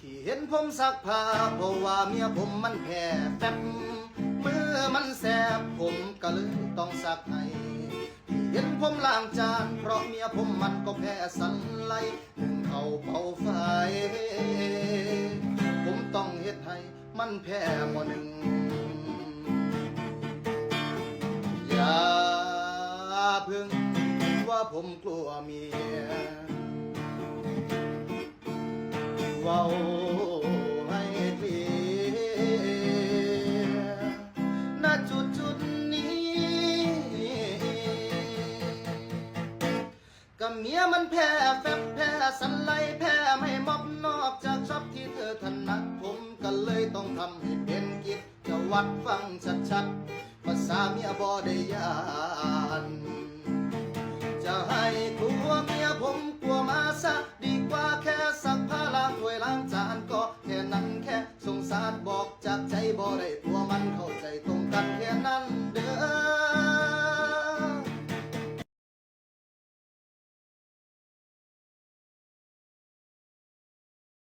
ที่เห็นผมซักผ้าเพราะว่าเมียผมมันแพ้แฟบมือมันแสบผมก็เลยต้องซักให้ที่เห็นผมล้างจานเพราะเมียผมมันก็แพ้สันไลถึงเขาเป่าไฟผมต้องเฮ็ดให้มันแพ้หม้อหนึ่งอย่าเพิ่งว่าผมกลัวเมียเว้าให้เคลียร์ณจุดนี้กับเมียมันแพ้แฟบแพ้สันไลแพ้ไม่มอบนอกจากชอบที่เธอถนัดผมก็เลยต้องทำให้เป็นกิจจะวัดฟังชัดๆภาษาเมียบ่ได้ยานจะให้กลัวเมียผมกลัวมาซะดีกว่าแค่สักผ้าล้างถ้วยล้างจานก็แค่นั้นแค่สงสารบอกจากใจบ่ได้ตัวมันเข้าใจตัว